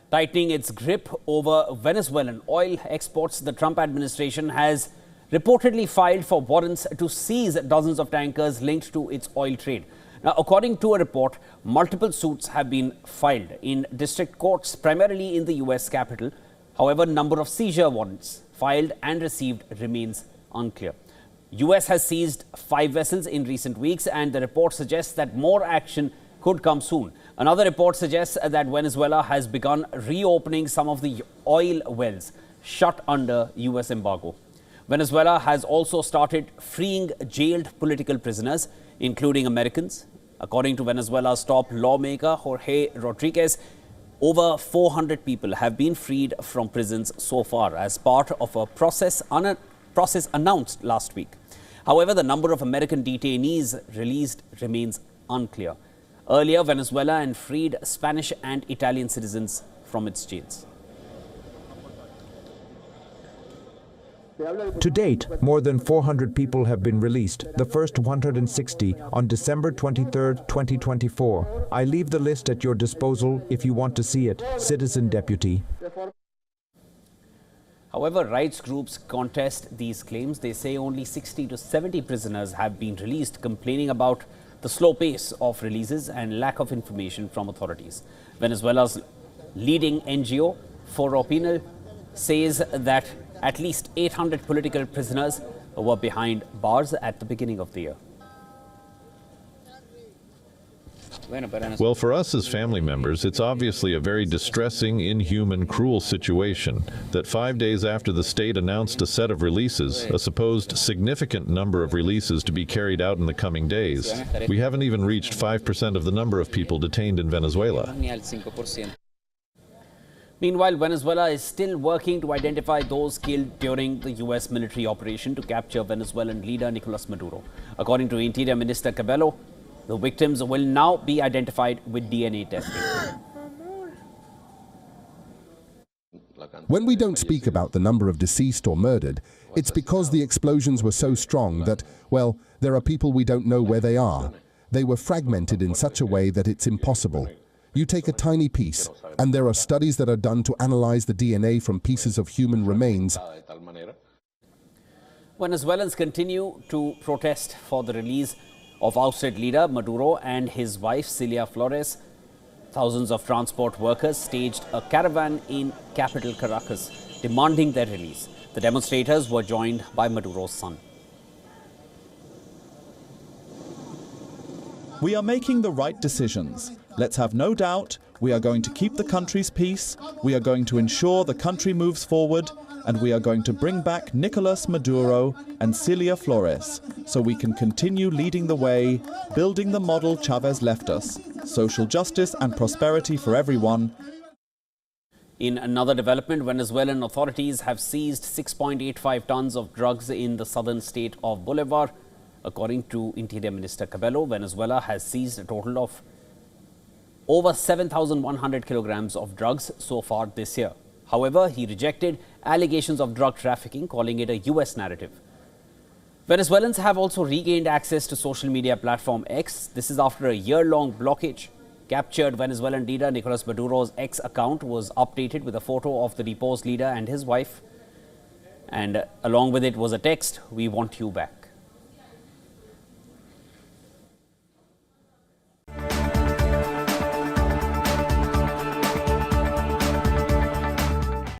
Tightening its grip over Venezuelan oil exports, the Trump administration has reportedly filed for warrants to seize dozens of tankers linked to its oil trade. Now, according to a report, multiple suits have been filed in district courts, primarily in the U.S. capital. However, number of seizure warrants filed and received remains unclear. U.S. has seized 5 vessels in recent weeks, and the report suggests that more action could come soon. Another report suggests that Venezuela has begun reopening some of the oil wells shut under U.S. embargo. Venezuela has also started freeing jailed political prisoners, including Americans. According to Venezuela's top lawmaker, Jorge Rodriguez, over 400 people have been freed from prisons so far as part of a process announced last week. However, the number of American detainees released remains unclear. Earlier, Venezuela and freed Spanish and Italian citizens from its jails. To date, more than 400 people have been released, the first 160 on December 23, 2024. I leave the list at your disposal if you want to see it, Citizen Deputy. However, rights groups contest these claims. They say only 60 to 70 prisoners have been released, complaining about the slow pace of releases and lack of information from authorities. Venezuela's leading NGO, Foro Penal, says that at least 800 political prisoners were behind bars at the beginning of the year. Well, for us as family members, it's obviously a very distressing, inhuman, cruel situation that 5 days after the state announced a set of releases, a supposed significant number of releases to be carried out in the coming days, we haven't even reached 5% of the number of people detained in Venezuela. Meanwhile, Venezuela is still working to identify those killed during the U.S. military operation to capture Venezuelan leader Nicolas Maduro. According to Interior Minister Cabello, the victims will now be identified with DNA testing. When we don't speak about the number of deceased or murdered, it's because the explosions were so strong that, well, there are people we don't know where they are. They were fragmented in such a way that it's impossible. You take a tiny piece, and there are studies that are done to analyze the DNA from pieces of human remains. Venezuelans continue to protest for the release of ousted leader Maduro and his wife Cilia Flores. Thousands of transport workers staged a caravan in capital Caracas demanding their release. The demonstrators were joined by Maduro's son. We are making the right decisions. Let's have no doubt, we are going to keep the country's peace, we are going to ensure the country moves forward, and we are going to bring back Nicolas Maduro and Cilia Flores so we can continue leading the way, building the model Chavez left us, social justice and prosperity for everyone. In another development, Venezuelan authorities have seized 6.85 tons of drugs in the southern state of Bolivar. According to Interior Minister Cabello, Venezuela has seized a total of over 7,100 kilograms of drugs so far this year. However, he rejected allegations of drug trafficking, calling it a U.S. narrative. Venezuelans have also regained access to social media platform X. This is after a year-long blockage. Captured Venezuelan leader Nicolas Maduro's X account was updated with a photo of the deposed leader and his wife. And along with it was a text, "We want you back."